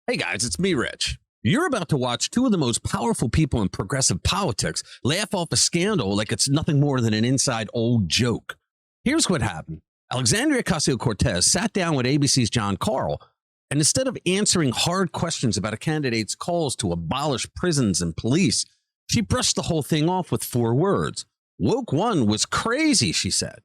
Hey guys, it's me, Rich. You're about to watch two of the most powerful people in progressive politics laugh off a scandal like it's nothing more than an inside old joke. Here's what happened. Alexandria Ocasio-Cortez sat down with ABC's Karl, and instead of answering hard questions about a candidate's calls to abolish prisons and police, she brushed the whole thing off with 4 words. Woke one was crazy, she said.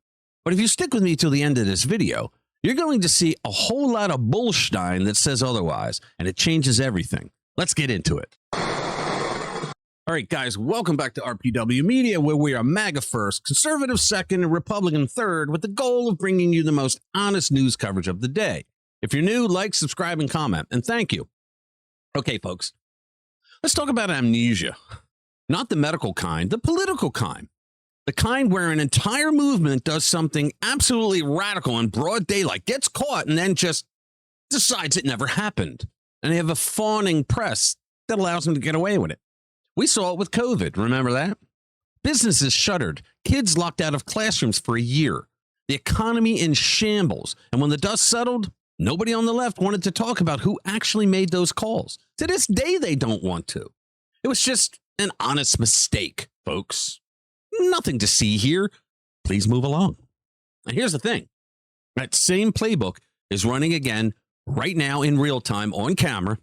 But if you stick with me till the end of this video, you're going to see a whole lot of bullshit that says otherwise, and it changes everything. Let's get into it. All right, guys, welcome back to RPW Media, where we are MAGA first, conservative second, and Republican third, with the goal of bringing you the most honest news coverage of the day. If you're new, like, subscribe, and comment, and thank you. Okay, folks, let's talk about amnesia. Not the medical kind, the political kind. The kind where an entire movement does something absolutely radical in broad daylight, gets caught, and then just decides it never happened. And they have a fawning press that allows them to get away with it. We saw it with COVID, remember that? Businesses shuttered, kids locked out of classrooms for a year, the economy in shambles. And when the dust settled, nobody on the left wanted to talk about who actually made those calls. To this day, they don't want to. It was just an honest mistake, folks. Nothing to see here. Please move along. And here's the thing. That same playbook is running again right now in real time on camera,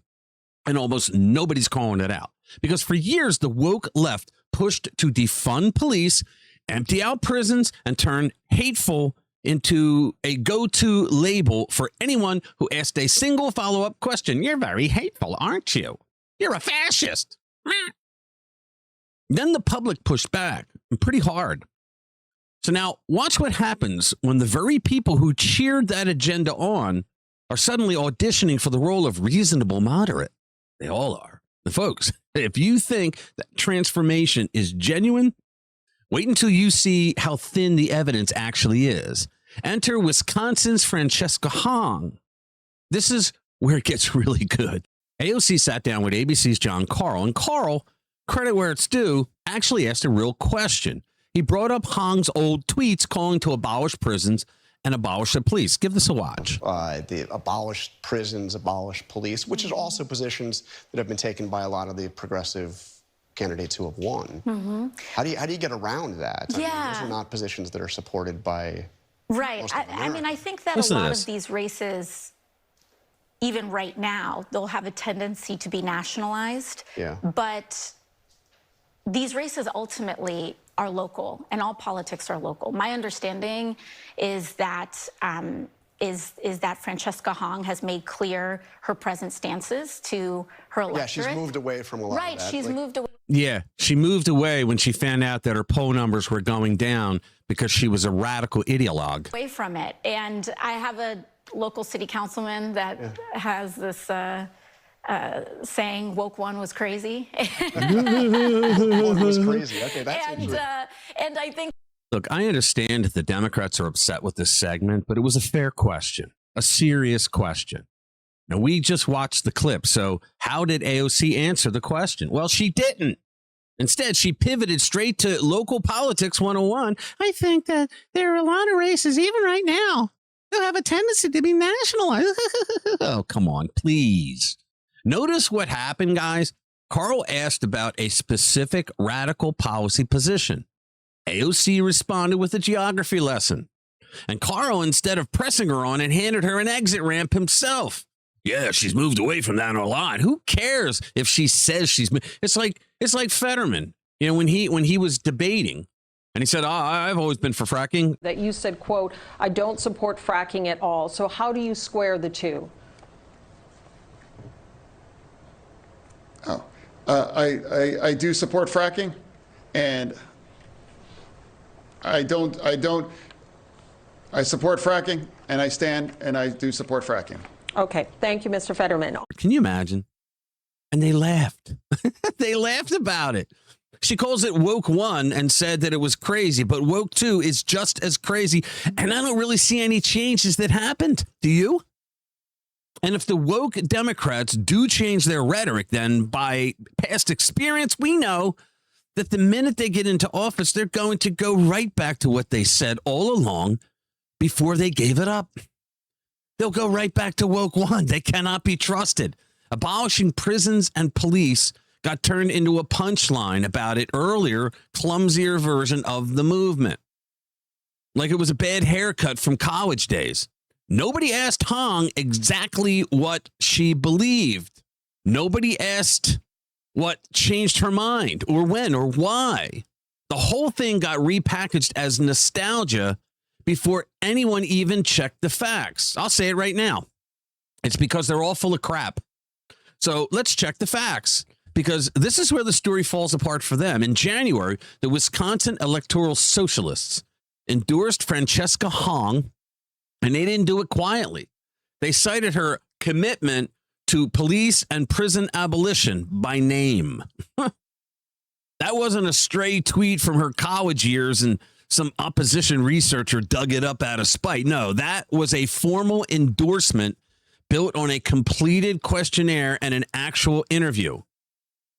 and almost nobody's calling it out. Because for years, the woke left pushed to defund police, empty out prisons, and turn hateful into a go-to label for anyone who asked a single follow-up question. You're very hateful, aren't you? You're a fascist. Then the public pushed back, and pretty hard. So now watch what happens when the very people who cheered that agenda on are suddenly auditioning for the role of reasonable moderate. They all are. And folks, if you think that transformation is genuine, wait until you see how thin the evidence actually is. Enter Wisconsin's Francesca Hong. This is where it gets really good. AOC sat down with ABC's Karl, and Karl, credit where it's due, actually asked a real question. He brought up Hong's old tweets calling to abolish prisons and abolish the police. Give this a watch. The abolish prisons, abolish police, which is also positions that have been taken by a lot of the progressive candidates who have won. Mm-hmm. How do you get around that? Yeah. I mean, those are not positions that are supported by Right. I mean, I think that a lot of these races, even right now, they'll have a tendency to be nationalized. Yeah. But these races ultimately are local, and all politics are local. My understanding is that that Francesca Hong has made clear her present stances to her electorate. Yeah, she's moved away from a lot of that. Right, she's moved away. Yeah, she moved away when she found out that her poll numbers were going down because she was a radical ideologue. Away from it. And I have a local city councilman that has this saying woke one was crazy. Woke was crazy. Okay, that's interesting. And I think. Look, I understand that the Democrats are upset with this segment, but it was a fair question, a serious question. Now, we just watched the clip, so how did AOC answer the question? Well, she didn't. Instead, she pivoted straight to local politics 101. I think that there are a lot of races, even right now, who have a tendency to be nationalized. Oh, come on, please. Notice what happened, guys. Karl asked about a specific radical policy position. AOC responded with a geography lesson. And Karl, instead of pressing her on it, handed her an exit ramp himself. Yeah, she's moved away from that a lot. Who cares if she says she's... It's like Fetterman, you know, when he was debating, and he said, I've always been for fracking. That you said, quote, I don't support fracking at all. So how do you square the two? Oh, I do support fracking, and I support fracking, and I stand, and I do support fracking. Okay, thank you, Mr. Fetterman. Can you imagine? And they laughed. They laughed about it. She calls it woke one and said that it was crazy, but woke two is just as crazy. And I don't really see any changes that happened. Do you? And if the woke Democrats do change their rhetoric, then by past experience, we know that the minute they get into office, they're going to go right back to what they said all along before they gave it up. They'll go right back to woke one. They cannot be trusted. Abolishing prisons and police got turned into a punchline about it earlier, clumsier version of the movement. Like it was a bad haircut from college days. Nobody asked Hong exactly what she believed. Nobody asked what changed her mind or when or why. The whole thing got repackaged as nostalgia before anyone even checked the facts. I'll say it right now. It's because they're all full of crap. So let's check the facts, because this is where the story falls apart for them. In January, the Wisconsin Electoral Socialists endorsed Francesca Hong, and they didn't do it quietly. They cited her commitment to police and prison abolition by name. That wasn't a stray tweet from her college years and some opposition researcher dug it up out of spite. No, that was a formal endorsement built on a completed questionnaire and an actual interview.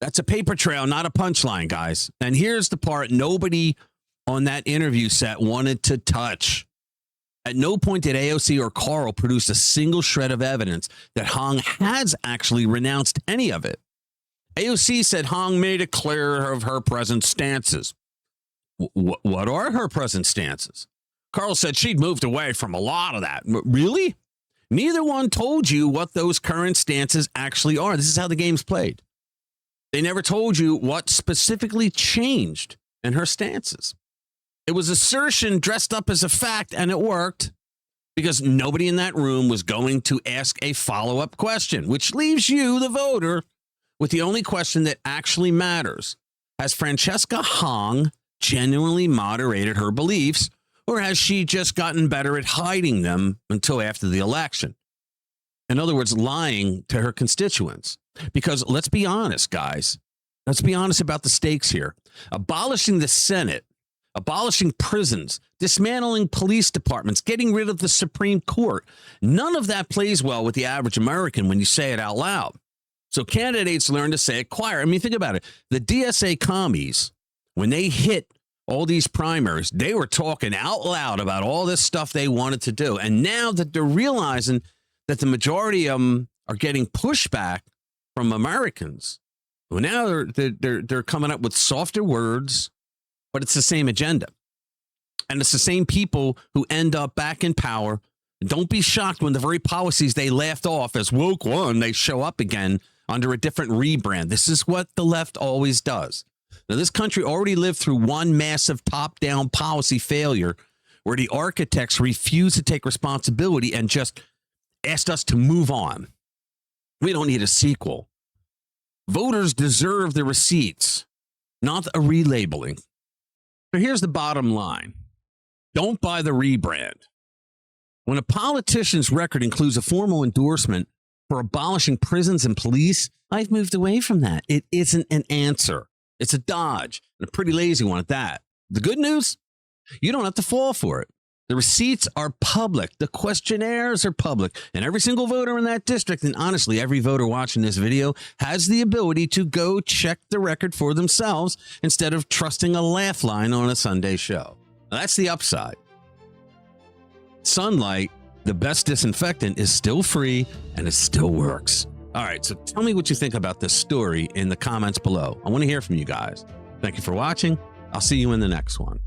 That's a paper trail, not a punchline, guys. And here's the part nobody on that interview set wanted to touch. At no point did AOC or Karl produce a single shred of evidence that Hong has actually renounced any of it. AOC said Hong made it clear of her present stances. What are her present stances? Karl said she'd moved away from a lot of that. Really? Neither one told you what those current stances actually are. This is how the game's played. They never told you what specifically changed in her stances. It was assertion dressed up as a fact, and it worked because nobody in that room was going to ask a follow-up question, which leaves you, the voter, with the only question that actually matters. Has Francesca Hong genuinely moderated her beliefs, or has she just gotten better at hiding them until after the election? In other words, lying to her constituents. Because let's be honest, guys. Let's be honest about the stakes here. Abolishing the Senate, abolishing prisons, dismantling police departments, getting rid of the Supreme Court. None of that plays well with the average American when you say it out loud. So candidates learn to say it quiet. I mean, think about it. The DSA commies, when they hit all these primaries, they were talking out loud about all this stuff they wanted to do. And now that they're realizing that the majority of them are getting pushback from Americans, well, now they're coming up with softer words, but it's the same agenda. And it's the same people who end up back in power. Don't be shocked when the very policies they laughed off as woke one, they show up again under a different rebrand. This is what the left always does. Now, this country already lived through one massive top-down policy failure where the architects refused to take responsibility and just asked us to move on. We don't need a sequel. Voters deserve the receipts, not a relabeling. So here's the bottom line. Don't buy the rebrand. When a politician's record includes a formal endorsement for abolishing prisons and police, I've moved away from that. It isn't an answer. It's a dodge, and a pretty lazy one at that. The good news? You don't have to fall for it. The receipts are public. The questionnaires are public. And every single voter in that district, and honestly, every voter watching this video, has the ability to go check the record for themselves instead of trusting a laugh line on a Sunday show. Now, that's the upside. Sunlight, the best disinfectant, is still free and it still works. All right, so tell me what you think about this story in the comments below. I want to hear from you guys. Thank you for watching. I'll see you in the next one.